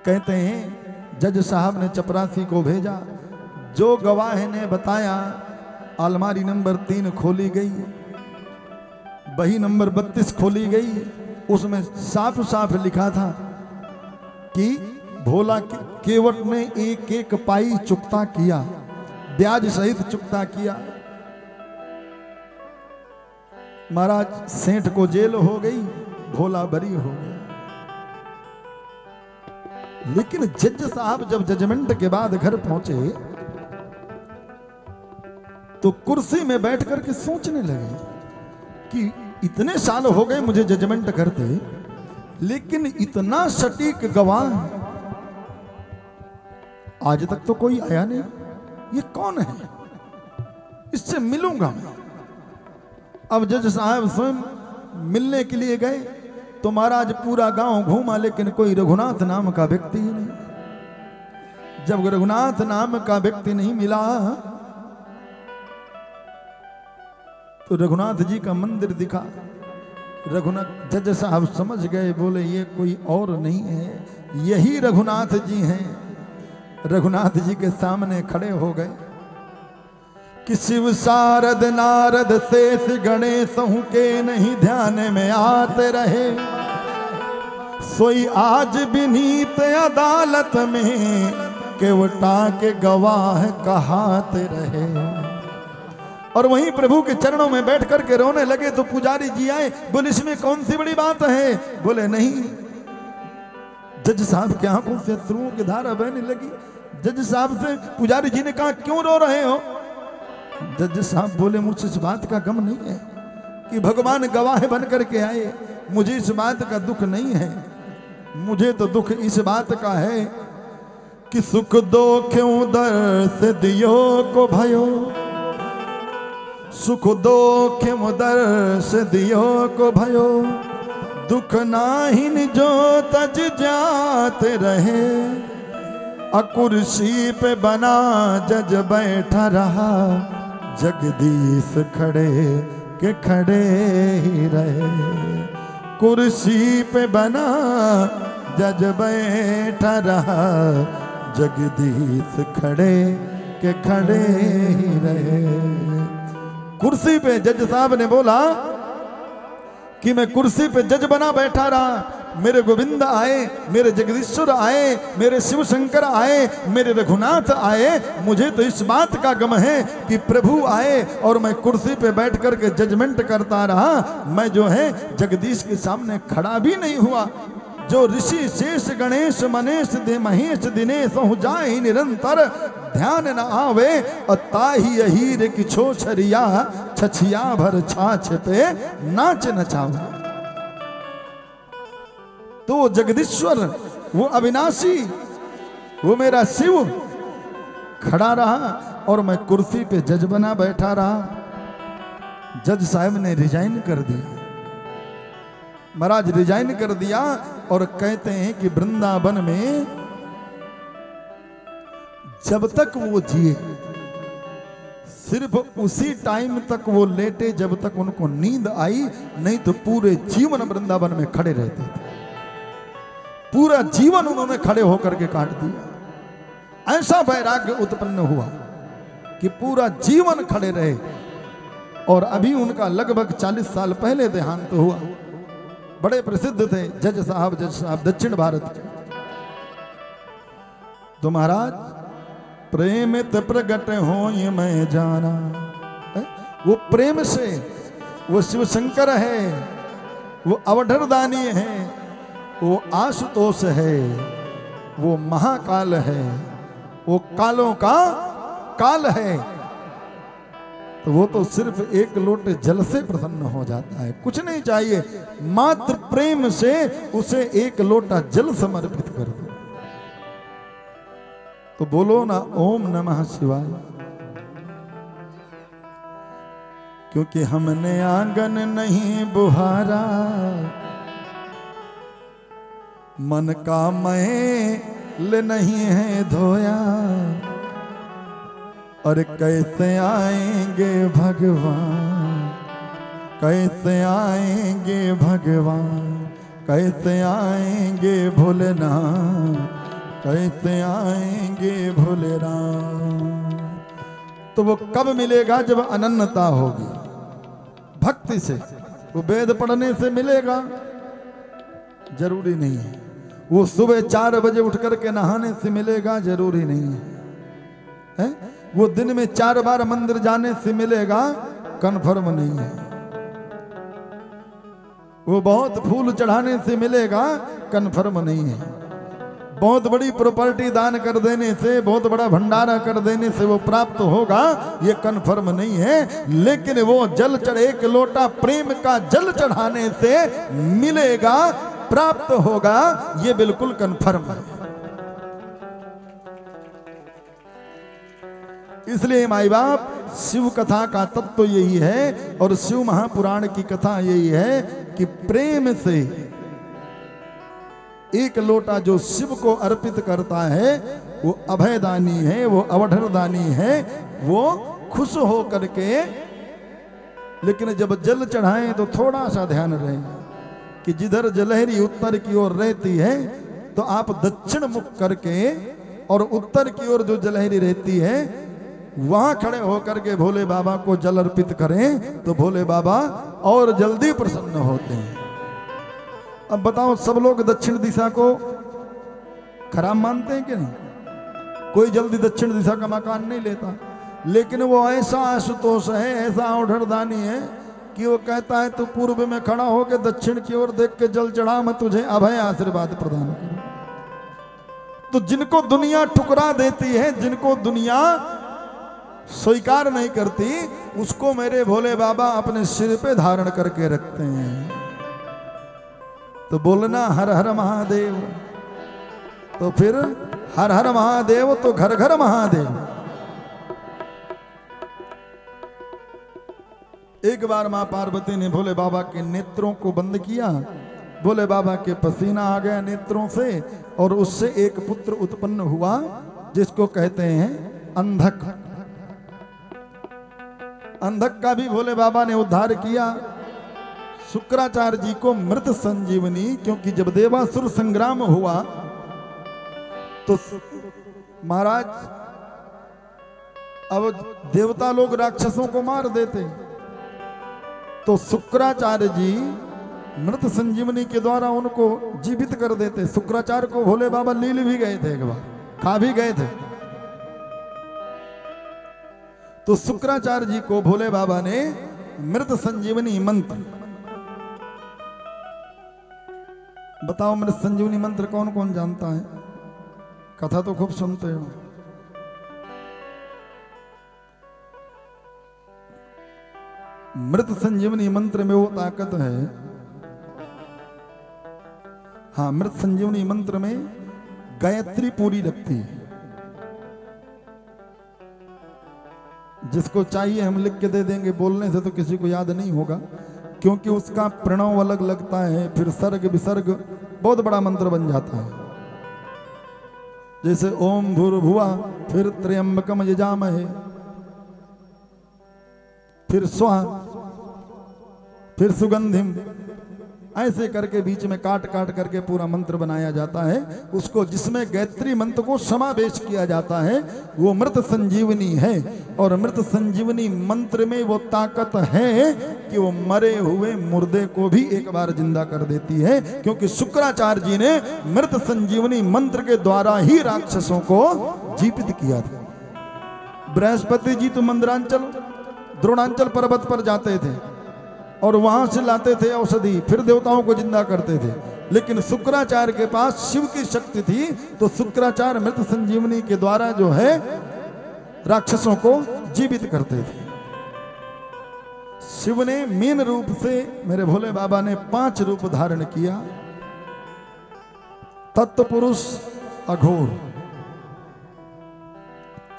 कहते हैं जज साहब ने चपरासी को भेजा, जो गवाह ने बताया अलमारी नंबर 3 खोली गई, बही नंबर 32 खोली गई, उसमें साफ साफ लिखा था कि भोला केवट ने एक एक पाई चुकता किया, ब्याज सहित चुकता किया। महाराज सेठ को जेल हो गई, भोला बरी हो गया। लेकिन जज साहब जब जजमेंट के बाद घर पहुंचे तो कुर्सी में बैठ करके सोचने लगे कि इतने साल हो गए मुझे जजमेंट करते, लेकिन इतना सटीक गवाह आज तक तो कोई आया नहीं। ये कौन है? इससे मिलूंगा मैं। अब जज साहब स्वयं मिलने के लिए गए तो महाराज पूरा गांव घूमा, लेकिन कोई रघुनाथ नाम का व्यक्ति ही नहीं। जब रघुनाथ नाम का व्यक्ति नहीं मिला तो रघुनाथ जी का मंदिर दिखा। रघुनाथ जज साहब समझ गए, बोले ये कोई और नहीं है, यही रघुनाथ जी हैं। रघुनाथ जी के सामने खड़े हो गए कि शिव शारद नारद शेष गणेश के नहीं ध्यान में आते रहे, सोई आज विनीत अदालत में केवटा के गवाह कहाते रहे। और वहीं प्रभु के चरणों में बैठ करके रोने लगे तो पुजारी जी आए, बोले इसमें कौन सी बड़ी बात है? बोले नहीं। जज साहब की आंखों से अश्रुओं की धारा बहने लगी। जज साहब से पुजारी जी ने कहा क्यों रो रहे हो? जज साहब बोले मुझे इस बात का गम नहीं है कि भगवान गवाह बन करके आए, मुझे इस बात का दुख नहीं है। मुझे तो दुख इस बात का है कि सुख दो क्यों दर्द दियो को भयो, सुख दो क्यों दर्द दियो को भयो, दुख नाहिन जो तज जाते रहे, कुर्सी पे बना जज बैठा रहा, जगदीश खड़े के खड़े ही रहे। कुर्सी पे बना जज बैठा रहा, जगदीश खड़े के खड़े ही रहे। कुर्सी पे जज साहब ने बोला कि मैं कुर्सी पे जज बना बैठा रहा, मेरे गोविंद आए, मेरे जगदीश्वर आए, मेरे शिव शंकर आए, मेरे रघुनाथ आए, मुझे तो इस बात का गम है कि प्रभु आए और मैं कुर्सी पे बैठ करके जजमेंट करता रहा, मैं जो है जगदीश के सामने खड़ा भी नहीं हुआ। जो ऋषि शेष गणेश मनेश दे महेश दिनेश हो जाए निरंतर, ध्यान न आवे ताही हीर की छोछरिया, छछिया भर छाछ पे नाच नचावे। तो जगदीश्वर, वो अविनाशी, वो मेरा शिव खड़ा रहा और मैं कुर्सी पे जज बना बैठा रहा। जज साहब ने रिजाइन कर दिया, महाराज रिजाइन कर दिया। और कहते हैं कि वृंदावन में जब तक वो जिए सिर्फ उसी टाइम तक वो लेटे जब तक उनको नींद आई, नहीं तो पूरे जीवन वृंदावन में खड़े रहते थे। पूरा जीवन उन्होंने खड़े होकर के काट दिया। ऐसा वैराग्य उत्पन्न हुआ कि पूरा जीवन खड़े रहे। और अभी उनका लगभग 40 साल पहले देहांत हुआ। बड़े प्रसिद्ध थे जज साहब दक्षिण भारत के। तो महाराज प्रेमित प्रगट हो ये मैं जाना, वो प्रेम से, वो शिव शंकर है, वो अवधरदानी है, वो आशुतोष है, वो महाकाल है, वो कालों का काल है। तो वो तो सिर्फ एक लोटे जल से प्रसन्न हो जाता है, कुछ नहीं चाहिए, मात्र प्रेम से उसे एक लोटा जल समर्पित कर दो। तो बोलो ना ओम नमः शिवाय। क्योंकि हमने आंगन नहीं बुहारा, मन का मैल नहीं है धोया, और कैसे आएंगे भगवान, कैसे आएंगे भगवान, कैसे आएंगे भोलेनाथ, कैसे आएंगे भोले राम। तो वो कब मिलेगा? जब अनन्यता होगी भक्ति से। वो वेद पढ़ने से मिलेगा जरूरी नहीं है। वो सुबह 4 बजे उठ करके नहाने से मिलेगा जरूरी नहीं है। वो दिन में 4 बार मंदिर जाने से मिलेगा कन्फर्म नहीं है। वो बहुत फूल चढ़ाने से मिलेगा कन्फर्म नहीं है। बहुत बड़ी प्रॉपर्टी दान कर देने से, बहुत बड़ा भंडारा कर देने से वो प्राप्त होगा ये कन्फर्म नहीं है। लेकिन वो जल चढ़े, 1 लोटा प्रेम का जल चढ़ाने से मिलेगा, प्राप्त होगा, ये बिल्कुल कन्फर्म है। इसलिए माई बाप शिव कथा का तत्व तो यही है और शिव महापुराण की कथा यही है कि प्रेम से 1 लोटा जो शिव को अर्पित करता है वो अभयदानी है, वो अवधरदानी है, वो खुश हो करके। लेकिन जब जल चढ़ाएं तो थोड़ा सा ध्यान रहे कि जिधर जलहरी उत्तर की ओर रहती है तो आप दक्षिण मुख करके और उत्तर की ओर जो जलहरी रहती है वहां खड़े होकर के भोले बाबा को जल अर्पित करें तो भोले बाबा और जल्दी प्रसन्न होते हैं। अब बताओ, सब लोग दक्षिण दिशा को खराब मानते हैं कि नहीं? कोई जल्दी दक्षिण दिशा का मकान नहीं लेता। लेकिन वो ऐसा आशुतोष है, ऐसा औढ़रदानी है कि वो कहता है तू पूर्व में खड़ा होकर दक्षिण की ओर देख के जल चढ़ा, मैं तुझे अभय आशीर्वाद प्रदान करूं। तो जिनको दुनिया ठुकरा देती है, जिनको दुनिया स्वीकार नहीं करती, उसको मेरे भोले बाबा अपने सिर पे धारण करके रखते हैं। तो बोलना हर हर महादेव, तो फिर हर हर महादेव तो घर घर महादेव। एक बार मां पार्वती ने भोले बाबा के नेत्रों को बंद किया, भोले बाबा के पसीना आ गया नेत्रों से और उससे एक पुत्र उत्पन्न हुआ जिसको कहते हैं अंधक। अंधक का भी भोले बाबा ने उद्धार किया। शुक्राचार्य जी को मृत संजीवनी, क्योंकि जब देवासुर संग्राम हुआ तो महाराज अब देवता लोग राक्षसों को मार देते, तो शुक्राचार्य जी मृत संजीवनी के द्वारा उनको जीवित कर देते। शुक्राचार्य को भोले बाबा लील भी गए थे, एक बार खा भी गए थे। तो शुक्राचार्य जी को भोले बाबा ने मृत संजीवनी मंत्र, बताओ मृत संजीवनी मंत्र कौन कौन जानता है? कथा तो खूब सुनते हो। मृत संजीवनी मंत्र में वो ताकत है। हाँ, मृत संजीवनी मंत्र में गायत्री पूरी लगती है। जिसको चाहिए हम लिख के दे देंगे, बोलने से तो किसी को याद नहीं होगा क्योंकि उसका प्रणव अलग लगता है, फिर सर्ग विसर्ग बहुत बड़ा मंत्र बन जाता है। जैसे ओम भूर्भुवः, फिर त्र्यंबकम यजामहे, फिर स्वाहा, फिर सुगंधिम, ऐसे करके बीच में काट काट करके पूरा मंत्र बनाया जाता है। उसको जिसमें गायत्री मंत्र को समावेश किया जाता है वो मृत संजीवनी है। और मृत संजीवनी मंत्र में वो ताकत है कि वो मरे हुए मुर्दे को भी एक बार जिंदा कर देती है, क्योंकि शुक्राचार्य जी ने मृत संजीवनी मंत्र के द्वारा ही राक्षसों को जीवित किया था। बृहस्पति जी तो मंदरांचल द्रोणांचल पर्वत पर जाते थे और वहां से लाते थे औषधि, फिर देवताओं को जिंदा करते थे। लेकिन शुक्राचार्य के पास शिव की शक्ति थी, तो शुक्राचार्य मृत संजीवनी के द्वारा जो है राक्षसों को जीवित करते थे। शिव ने मीन रूप से, मेरे भोले बाबा ने 5 रूप धारण किया। तत्पुरुष अघोर,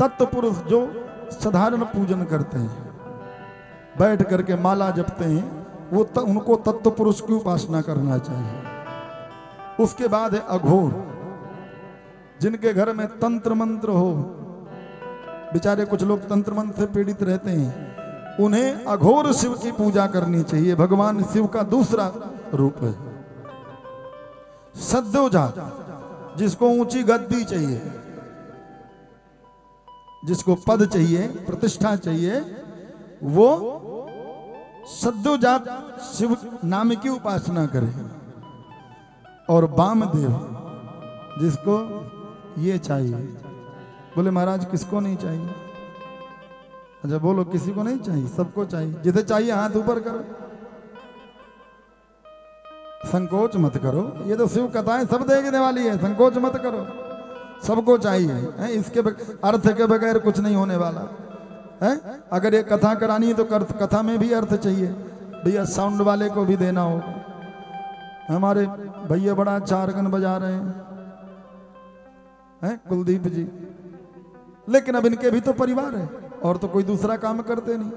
तत्पुरुष जो साधारण पूजन करते हैं, बैठ करके माला जपते हैं, वो उनको तत्व पुरुष की उपासना करना चाहिए। उसके बाद है अघोर, जिनके घर में तंत्र मंत्र हो, बेचारे कुछ लोग तंत्र मंत्र से पीड़ित रहते हैं, उन्हें अघोर शिव की पूजा करनी चाहिए। भगवान शिव का दूसरा रूप है। सद्योजात, जिसको ऊंची गद्दी चाहिए, जिसको पद चाहिए, प्रतिष्ठा चाहिए, वो सद्योजात शिव नाम की उपासना करे। और वामदेव जिसको ये चाहिए, बोले महाराज किसको नहीं चाहिए? अच्छा बोलो, किसी को नहीं चाहिए? सबको चाहिए। जिसे चाहिए हाथ ऊपर करो, संकोच मत करो। ये तो शिव कथाएं सब देखने वाली है, संकोच मत करो, सबको चाहिए है। इसके अर्थ के बगैर कुछ नहीं होने वाला है। अगर ये कथा करानी है तो कथा में भी अर्थ चाहिए भैया, साउंड वाले को भी देना होगा। हमारे भैया बड़ा अच्छा आर्गन बजा रहे हैं कुलदीप जी, लेकिन अब इनके भी तो परिवार है और तो कोई दूसरा काम करते नहीं।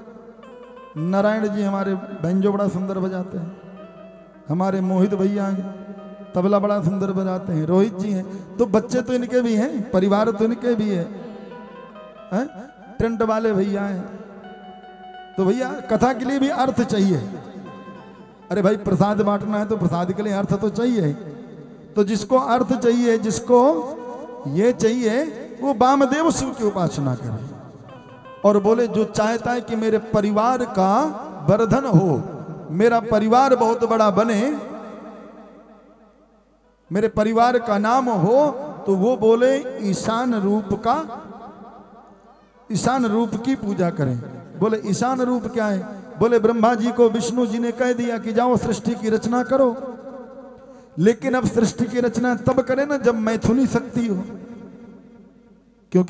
नारायण जी हमारे बैंजो बड़ा सुंदर बजाते हैं, हमारे मोहित भैया हैं तबला बड़ा सुंदर बजाते हैं, रोहित जी हैं, तो बच्चे तो इनके भी हैं, परिवार तो इनके भी है, टेंट वाले भैया हैं। तो भैया कथा के लिए भी अर्थ चाहिए। अरे भाई प्रसाद बांटना है तो प्रसाद के लिए अर्थ तो चाहिए। तो जिसको अर्थ चाहिए, जिसको ये चाहिए, वो वामदेव शिव की उपासना करे। और बोले जो चाहता है कि मेरे परिवार का वर्धन हो, मेरा परिवार बहुत बड़ा बने, मेरे परिवार का नाम हो, तो वो बोले ईशान रूप की पूजा करें। बोले ईशान रूप क्या है? बोले ब्रह्मा जी को विष्णु जी ने कह दिया कि जाओ सृष्टि की रचना करो, लेकिन अब सृष्टि की रचना तब करें ना जब मैथुनी शक्ति हो।